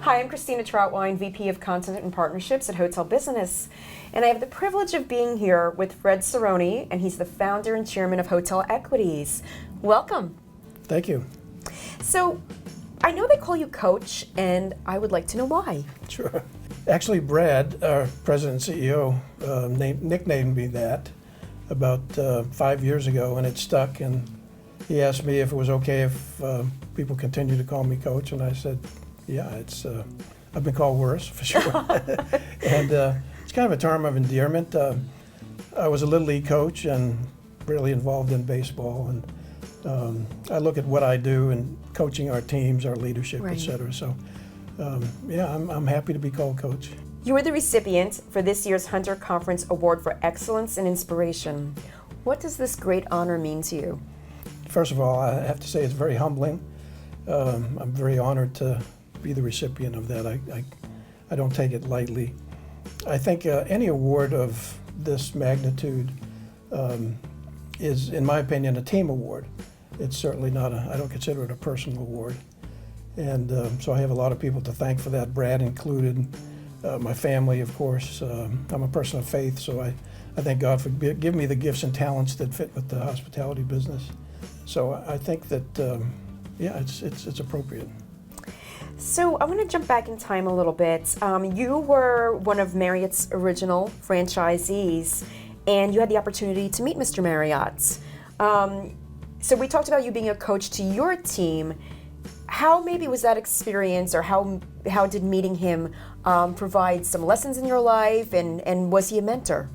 Hi, I'm Christina Trauthwein, VP of Content and Partnerships at Hotel Business. And I have the privilege of being here with Fred Cerrone, and he's the founder and chairman of Hotel Equities. Welcome. Thank you. So, I know they call you Coach, and I would like to know why. Sure. Actually, Brad, our president and CEO, nicknamed me that about 5 years ago, and it stuck. And he asked me if it was okay if people continue to call me Coach, and I said, yeah, I've been called worse, for sure. And it's kind of a term of endearment. I was a Little League coach and really involved in baseball, and I look at what I do in coaching our teams, our leadership, Right. et cetera. So, yeah, I'm happy to be called Coach. You were the recipient for this year's Hunter Conference Award for Excellence and Inspiration. What does this great honor mean to you? First of all, I have to say it's very humbling. I'm very honored to be the recipient of that. I don't take it lightly. I think any award of this magnitude is, in my opinion, a team award. It's certainly not I don't consider it a personal award. And so I have a lot of people to thank for that, Brad included, my family, of course. I'm a person of faith, so I thank God for giving me the gifts and talents that fit with the hospitality business. So I think that, yeah, it's appropriate. So I want to jump back in time a little bit. You were one of Marriott's original franchisees, and you had the opportunity to meet Mr. Marriott. So we talked about you being a coach to your team. How maybe was that experience, or how did meeting him provide some lessons in your life, and was he a mentor?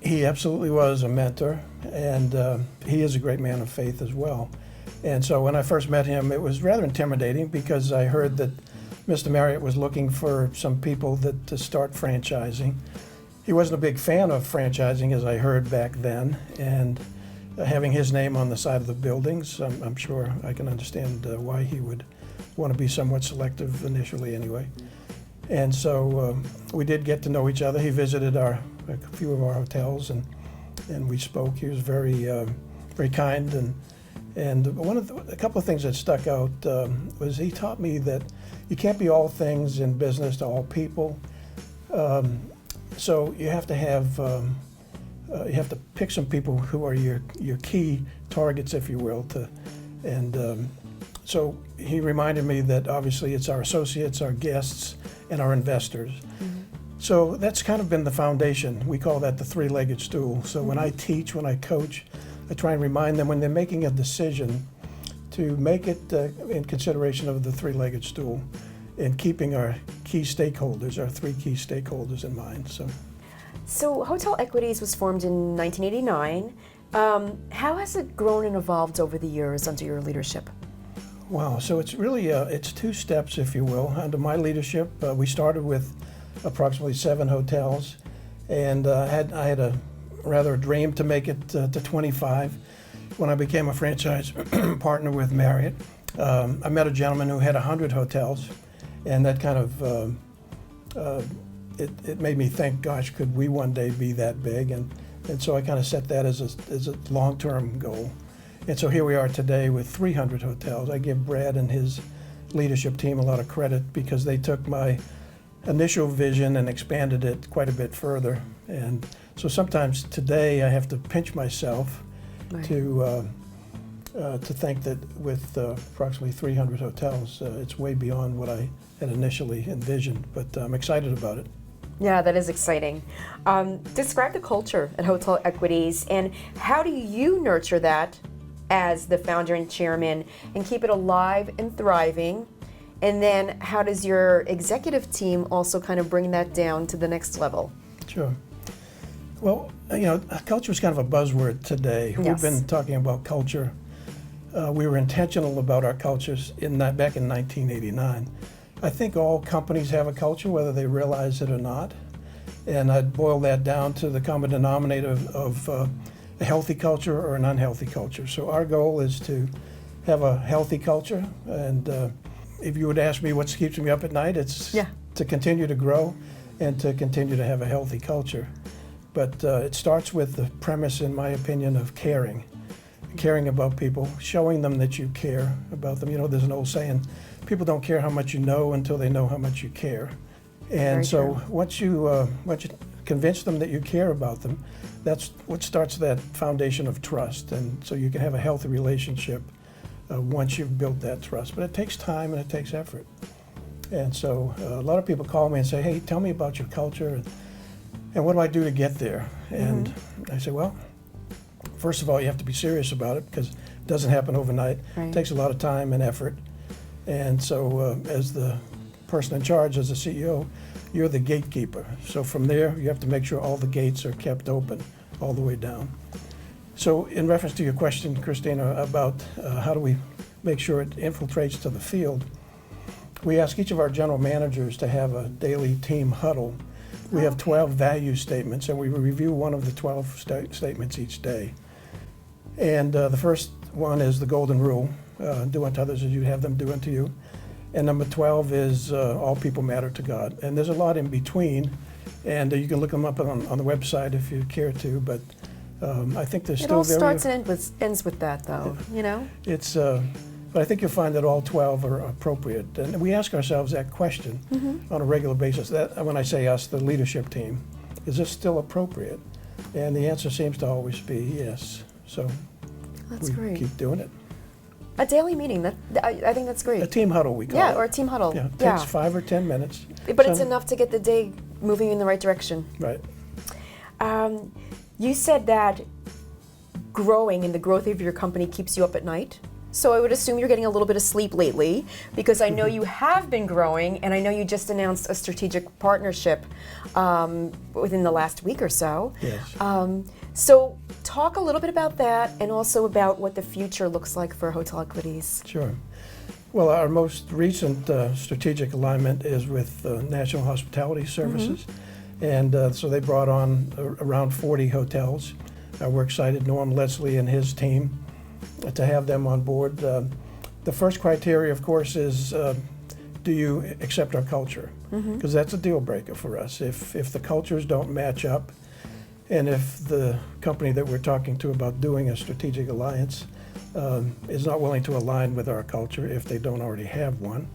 He absolutely was a mentor, and he is a great man of faith as well. And so when I first met him, it was rather intimidating because I heard that Mr. Marriott was looking for some people to start franchising. He wasn't a big fan of franchising, as I heard back then, and having his name on the side of the buildings, I'm sure I can understand why he would want to be somewhat selective initially anyway. And so we did get to know each other. He visited a few of our hotels, and we spoke. He was very kind, and a couple of things that stuck out was he taught me that you can't be all things in business to all people. So you have to have you have to pick some people who are your key targets, if you will. So he reminded me that obviously it's our associates, our guests, and our investors. Mm-hmm. So that's kind of been the foundation. We call that the three-legged stool. So when I teach, when I coach, I try and remind them when they're making a decision to make it in consideration of the three-legged stool and keeping our key stakeholders, our three key stakeholders in mind. So Hotel Equities was formed in 1989. How has it grown and evolved over the years under your leadership? Wow, so it's really, it's two steps, if you will. Under my leadership, we started with approximately 7 hotels, and I had a dream to make it to 25. When I became a franchise partner with Marriott, I met a gentleman who had 100 hotels, and that kind of, it made me think, gosh, could we one day be that big? And so I kind of set that as a long-term goal. And so here we are today with 300 hotels. I give Brad and his leadership team a lot of credit because they took my initial vision and expanded it quite a bit further. And so sometimes today I have to pinch myself right. to think that with approximately 300 hotels, it's way beyond what I had initially envisioned, but I'm excited about it. Yeah, that is exciting. Describe the culture at Hotel Equities, and how do you nurture that as the founder and chairman and keep it alive and thriving? And then how does your executive team also kind of bring that down to the next level? Sure. Well, culture is kind of a buzzword today. Yes. We've been talking about culture. We were intentional about our cultures back in 1989. I think all companies have a culture, whether they realize it or not. And I'd boil that down to the common denominator of a healthy culture or an unhealthy culture. So our goal is to have a healthy culture. And if you would ask me what keeps me up at night, it's to continue to grow and to continue to have a healthy culture. But it starts with the premise, in my opinion, of caring about people, showing them that you care about them. There's an old saying, people don't care how much you know until they know how much you care. And Very so true. once you convince them that you care about them, that's what starts that foundation of trust. And so you can have a healthy relationship once you've built that trust. But it takes time and it takes effort. And so a lot of people call me and say, hey, tell me about your culture and what do I do to get there? And I say, well, first of all, you have to be serious about it because it doesn't happen overnight. Right. It takes a lot of time and effort. And so as the person in charge, as the CEO, you're the gatekeeper. So from there, you have to make sure all the gates are kept open all the way down. So in reference to your question, Christina, about how do we make sure it infiltrates to the field, we ask each of our general managers to have a daily team huddle. We have 12 value statements, and we review one of the 12 statements each day. And the first one is the golden rule, do unto others as you have them do unto you. And number 12 is all people matter to God. And there's a lot in between, and you can look them up on the website if you care to, but I think there's It still all very... starts and ends with that, though, you know? It's, but I think you'll find that all 12 are appropriate. And we ask ourselves that question on a regular basis. That, when I say us, the leadership team, is this still appropriate? And the answer seems to always be yes. So That's we great. keep doing it. A daily meeting, I think that's great. A team huddle, we call Yeah, it. or a team huddle. Yeah, it takes 5 or 10 minutes. But it's Some- enough to get the day moving in the right direction. Right. You said that growing and the growth of your company keeps you up at night. So I would assume you're getting a little bit of sleep lately, because I know you have been growing, and I know you just announced a strategic partnership within the last week or so. Yes. So talk a little bit about that, and also about what the future looks like for Hotel Equities. Sure. Well, our most recent strategic alignment is with National Hospitality Services. And so they brought on around 40 hotels. We're excited, Norm Leslie and his team, to have them on board. The first criteria, of course, is do you accept our culture? Because that's a deal breaker for us. If the cultures don't match up, and if the company that we're talking to about doing a strategic alliance is not willing to align with our culture, if they don't already have one,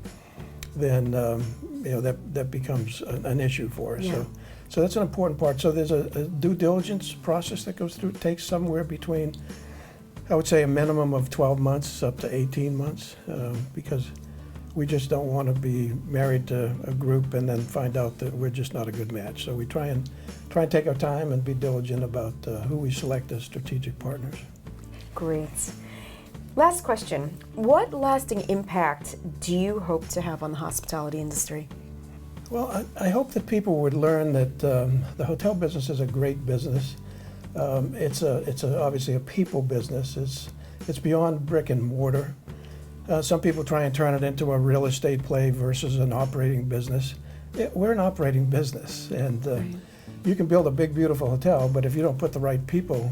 then that becomes an issue for us. Yeah. So that's an important part. So there's a due diligence process that goes through. It takes somewhere between, I would say, a minimum of 12 months up to 18 months, because we just don't want to be married to a group and then find out that we're just not a good match. So we try and take our time and be diligent about who we select as strategic partners. Great. Last question. What lasting impact do you hope to have on the hospitality industry? Well, I hope that people would learn that the hotel business is a great business. It's obviously a people business. It's beyond brick and mortar. Some people try and turn it into a real estate play versus an operating business. We're an operating business, and you can build a big, beautiful hotel, but if you don't put the right people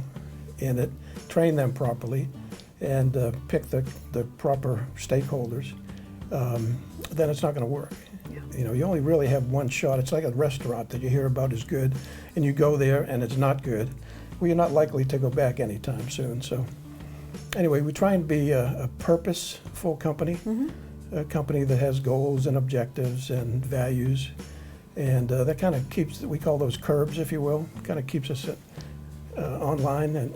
in it, train them properly, and pick the proper stakeholders, then it's not going to work. You know, you only really have one shot. It's like a restaurant that you hear about is good, and you go there and it's not good. Well, you're not likely to go back anytime soon. So anyway, we try and be a purposeful company, a company that has goals and objectives and values, and that kind of keeps, we call those curbs, if you will, kind of keeps us online and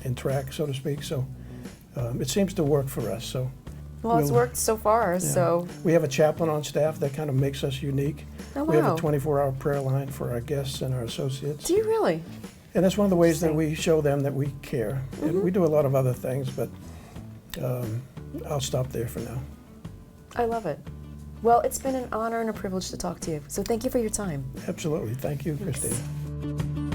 in track, so to speak. So it seems to work for us. So. Well, it's worked so far, so. We have a chaplain on staff that kind of makes us unique. Oh, We have a wow. 24-hour prayer line for our guests and our associates. Do you really? And that's one of the ways that we show them that we care. And we do a lot of other things, but I'll stop there for now. I love it. Well, it's been an honor and a privilege to talk to you. So thank you for your time. Absolutely. Thank you, Thanks. Christina.